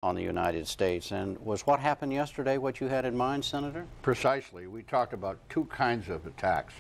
on the United States. And was what happened yesterday what you had in mind, Senator? Precisely. We talked about two kinds of attacks.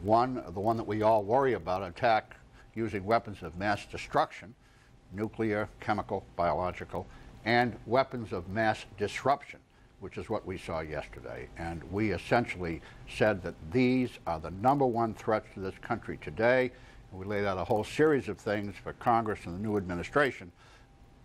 One, the one that we all worry about, attack using weapons of mass destruction, nuclear, chemical, biological, and weapons of mass disruption, which is what we saw yesterday. And we essentially said that these are the #1 threats to this country today. And we laid out a whole series of things for Congress and the new administration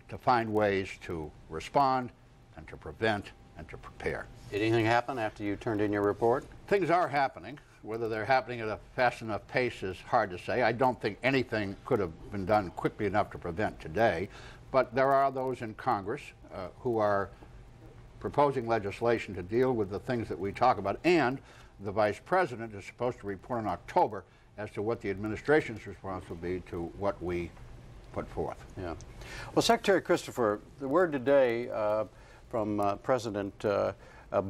to find ways to respond and to prevent and to prepare. Did anything happen after you turned in your report? Things are happening. Whether they're happening at a fast enough pace is hard to say. I don't think anything could have been done quickly enough to prevent today. But there are those in Congress who are proposing legislation to deal with the things that we talk about. And the Vice President is supposed to report in October as to what the administration's response will be to what we put forth. Yeah. Well, Secretary Christopher, the word today from President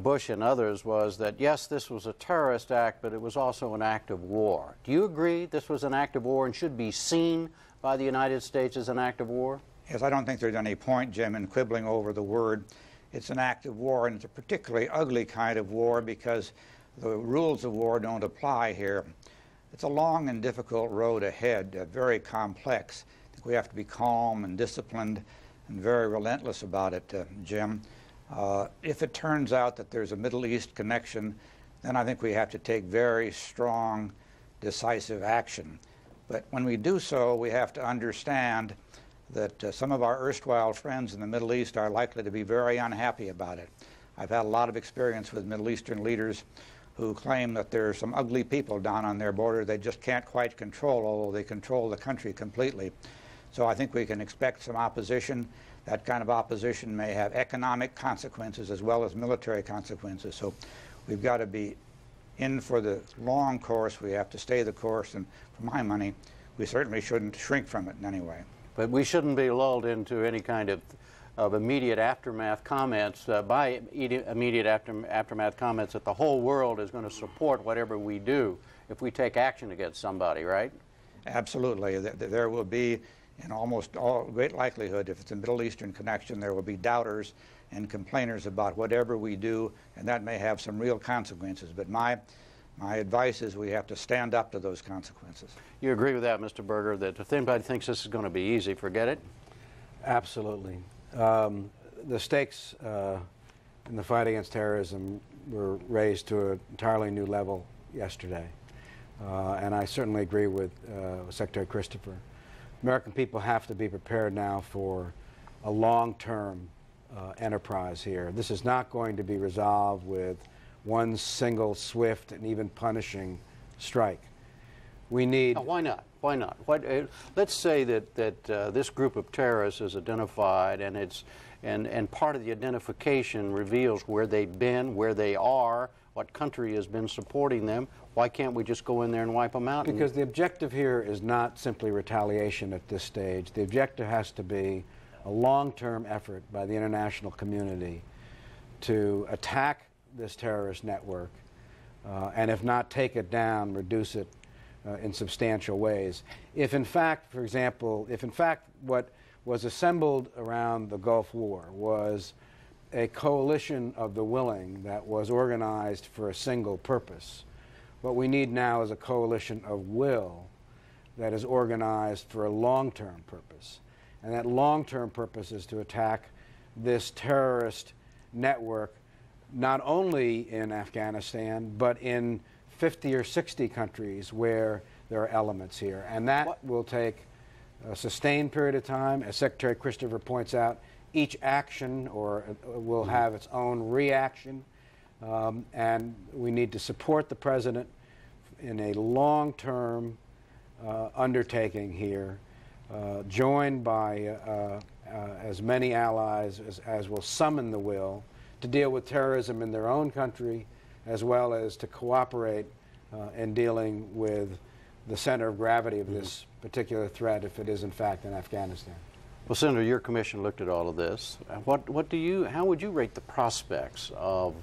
Bush and others was that, yes, this was a terrorist act, but it was also an act of war. Do you agree this was an act of war and should be seen by the United States as an act of war? Yes, I don't think there's any point, Jim, in quibbling over the word. It's an act of war, and it's a particularly ugly kind of war because the rules of war don't apply here. It's a long and difficult road ahead, very complex. I think we have to be calm and disciplined and very relentless about it, Jim. If it turns out that there's a Middle East connection, then I think we have to take very strong, decisive action. But when we do so, we have to understand that some of our erstwhile friends in the Middle East are likely to be very unhappy about it. I've had a lot of experience with Middle Eastern leaders who claim that there are some ugly people down on their border they just can't quite control, although they control the country completely. So I think we can expect some opposition. That kind of opposition may have economic consequences as well as military consequences. So we've got to be in for the long course. We have to stay the course, and for my money, we certainly shouldn't shrink from it in any way. But we shouldn't be lulled into any kind of immediate aftermath comments, immediate aftermath comments that the whole world is going to support whatever we do if we take action against somebody, right? Absolutely. There will be, in almost all great likelihood, if it's a Middle Eastern connection, there will be doubters and complainers about whatever we do, and that may have some real consequences. But my advice is we have to stand up to those consequences. You agree with that, Mr. Berger, that if anybody thinks this is going to be easy, forget it? Absolutely. The stakes in the fight against terrorism were raised to an entirely new level yesterday. And I certainly agree with Secretary Christopher. American people have to be prepared now for a long-term enterprise here. This is not going to be resolved with one single, swift, and even punishing strike. We need... Oh, why not? Why not? Let's say that this group of terrorists is identified, and part of the identification reveals where they've been, where they are, what country has been supporting them. Why can't we just go in there and wipe them out? Because the objective here is not simply retaliation at this stage. The objective has to be a long-term effort by the international community to attack this terrorist network, and if not take it down, reduce it in substantial ways. If in fact, for example, what was assembled around the Gulf War was a coalition of the willing that was organized for a single purpose, what we need now is a coalition of will that is organized for a long-term purpose. And that long-term purpose is to attack this terrorist network not only in Afghanistan, but in 50 or 60 countries where there are elements here. And that will take a sustained period of time. As Secretary Christopher points out, each action will have its own reaction. And we need to support the President in a long-term undertaking here, joined by as many allies as will summon the will to deal with terrorism in their own country, as well as to cooperate in dealing with the center of gravity of this particular threat, if it is in fact in Afghanistan. Well, Senator, your commission looked at all of this. How would you rate the prospects of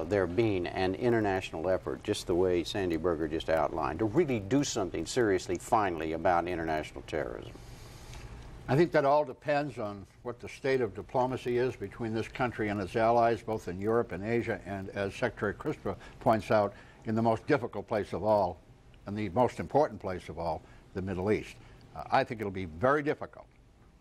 there being an international effort, just the way Sandy Berger just outlined, to really do something seriously, finally, about international terrorism? I think that all depends on what the state of diplomacy is between this country and its allies, both in Europe and Asia, and as Secretary Christopher points out, in the most difficult place of all, and the most important place of all, the Middle East. I think it'll be very difficult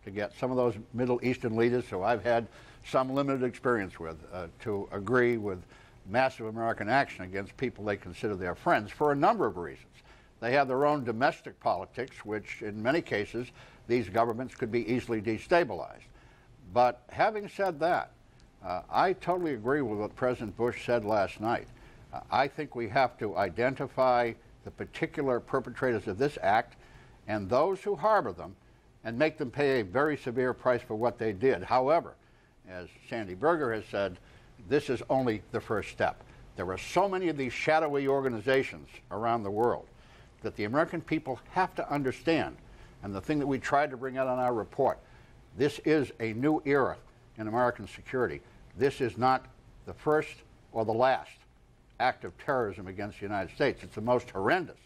to get some of those Middle Eastern leaders, who I've had some limited experience with, to agree with massive American action against people they consider their friends for a number of reasons. They have their own domestic politics, which in many cases these governments could be easily destabilized. But having said that, I totally agree with what President Bush said last night. I think we have to identify the particular perpetrators of this act and those who harbor them and make them pay a very severe price for what they did. However, as Sandy Berger has said, this is only the first step. There are so many of these shadowy organizations around the world that the American people have to understand. And the thing that we tried to bring out on our report, this is a new era in American security. This is not the first or the last act of terrorism against the United States. It's the most horrendous.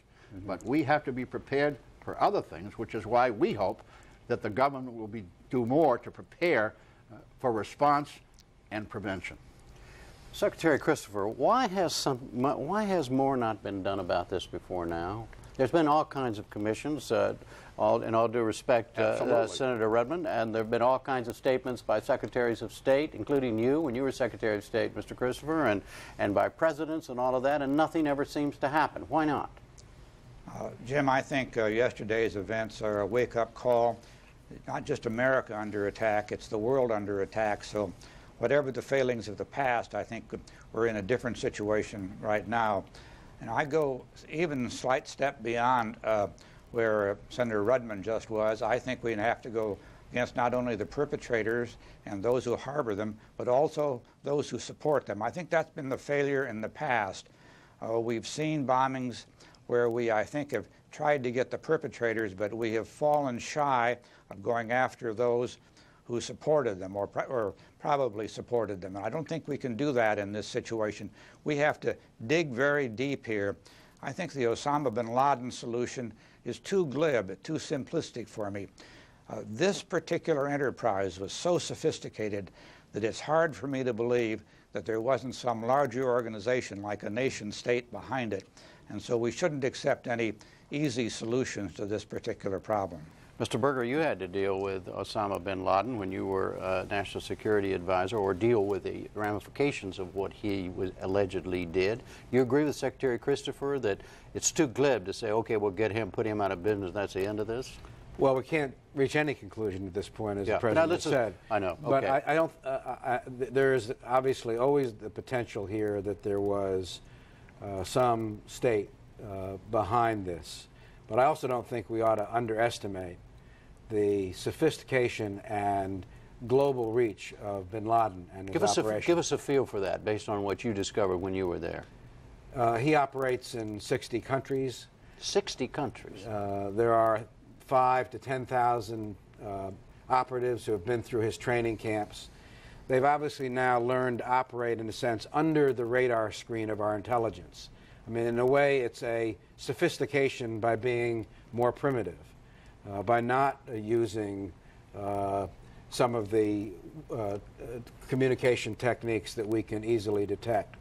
But we have to be prepared for other things, which is why we hope that the government will do more to prepare for response and prevention. Secretary Christopher, why has more not been done about this before now? There's been all kinds of commissions, in all due respect, Senator Redmond, and there have been all kinds of statements by secretaries of state, including you when you were Secretary of State, Mr. Christopher, and by presidents and all of that, and nothing ever seems to happen. Why not? Jim, I think yesterday's events are a wake-up call. Not just America under attack, it's the world under attack. So whatever the failings of the past, I think we're in a different situation right now. And I go even a slight step beyond where Senator Redmond just was. I think we have to go against not only the perpetrators and those who harbor them, but also those who support them. I think that's been the failure in the past. We've seen bombings where we, I think, have tried to get the perpetrators, but we have fallen shy of going after those who supported them or probably supported them. And I don't think we can do that in this situation. We have to dig very deep here. I think the Osama bin Laden solution is too glib, too simplistic for me. This particular enterprise was so sophisticated that it's hard for me to believe that there wasn't some larger organization like a nation state behind it. And so we shouldn't accept any easy solutions to this particular problem. Mr. Berger, you had to deal with Osama bin Laden when you were National Security Advisor, or deal with the ramifications of what he allegedly did. You agree with Secretary Christopher that it's too glib to say, okay, we'll get him, put him out of business, that's the end of this? Well, we can't reach any conclusion at this point, as the President said. I know. But okay. I don't, there is obviously always the potential here that there was some state behind this. But I also don't think we ought to underestimate the sophistication and global reach of bin Laden and his operation. Give us a feel for that, based on what you discovered when you were there. He operates in 60 countries. 60 countries? There are 5,000 to 10,000 operatives who have been through his training camps. They've obviously now learned to operate, in a sense, under the radar screen of our intelligence. I mean, in a way, it's a sophistication by being more primitive, by not using some of the communication techniques that we can easily detect.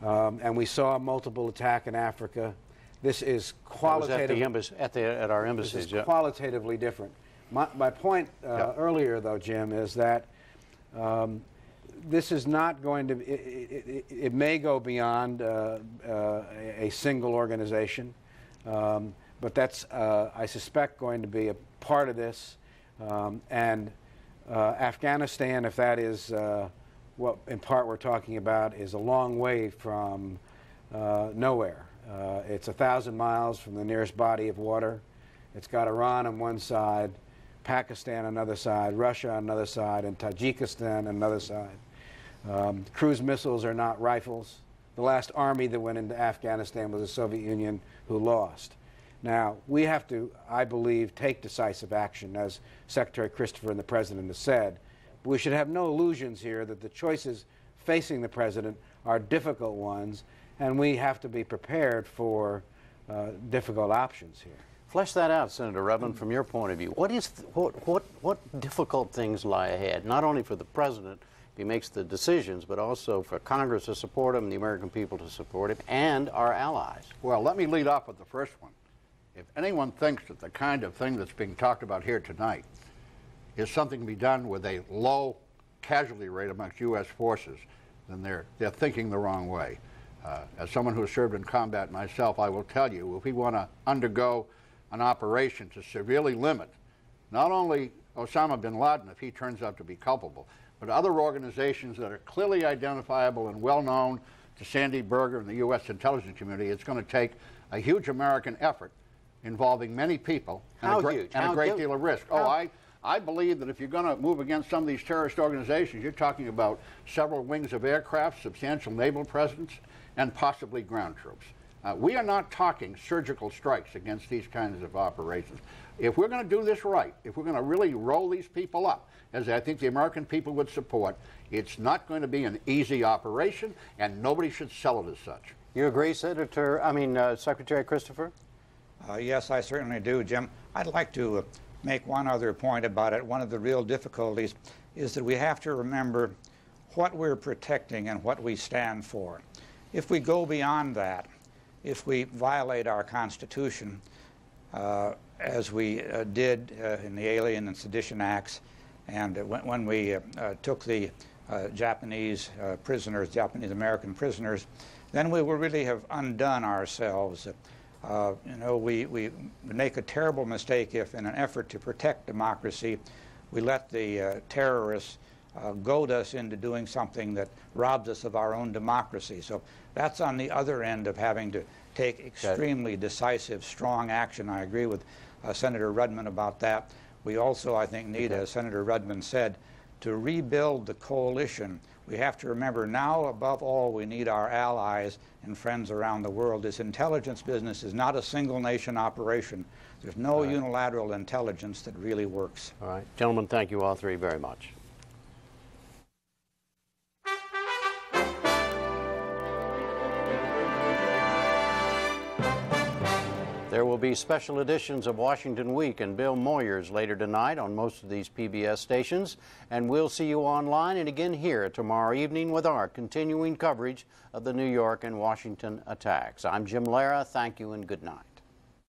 And we saw a multiple attack in Africa. This is qualitative. At our embassies. This is qualitatively different. My point earlier, though, Jim, is that this is not going to, it may go beyond a single organization, but that's, I suspect, going to be a part of this. And Afghanistan, if that is what in part we're talking about, is a long way from nowhere. It's 1,000 miles from the nearest body of water. It's got Iran on one side, Pakistan on another side, Russia on another side, and Tajikistan on another side. Cruise missiles are not rifles. The last army that went into Afghanistan was the Soviet Union, who lost. Now, we have to, I believe, take decisive action, as Secretary Christopher and the President have said. But we should have no illusions here that the choices facing the President are difficult ones, and we have to be prepared for difficult options here. Flesh that out, Senator Rudman, from your point of view. What difficult things lie ahead, not only for the president, if he makes the decisions, but also for Congress to support him, the American people to support him, and our allies? Well, let me lead off with the first one. If anyone thinks that the kind of thing that's being talked about here tonight is something to be done with a low casualty rate amongst U.S. forces, then they're thinking the wrong way. As someone who has served in combat myself, I will tell you, if we want to undergo an operation to severely limit not only Osama bin Laden, if he turns out to be culpable, but other organizations that are clearly identifiable and well known to Sandy Berger and the U.S. intelligence community, it's going to take a huge American effort involving many people and a great deal of risk. I believe that if you're going to move against some of these terrorist organizations, you're talking about several wings of aircraft, substantial naval presence, and possibly ground troops. We are not talking surgical strikes against these kinds of operations. If we're going to do this right, if we're going to really roll these people up, as I think the American people would support, it's not going to be an easy operation, and nobody should sell it as such. You agree, Secretary Christopher? Yes, I certainly do, Jim. I'd like to make one other point about it. One of the real difficulties is that we have to remember what we're protecting and what we stand for. If we go beyond that, if we violate our Constitution, as we did in the Alien and Sedition Acts, and when we took the Japanese prisoners, Japanese-American prisoners, then we will really have undone ourselves. We make a terrible mistake if, in an effort to protect democracy, we let the terrorists goad us into doing something that robs us of our own democracy. So that's on the other end of having to take extremely decisive, strong action. I agree with Senator Rudman about that. We also, I think, need, as Senator Rudman said, to rebuild the coalition. We have to remember now, above all, we need our allies and friends around the world. This intelligence business is not a single nation operation. There's no unilateral intelligence that really works. All right. Gentlemen, thank you all three very much. There will be special editions of Washington Week and Bill Moyers later tonight on most of these PBS stations, and we'll see you online and again here tomorrow evening with our continuing coverage of the New York and Washington attacks. I'm Jim Lara. Thank you and good night.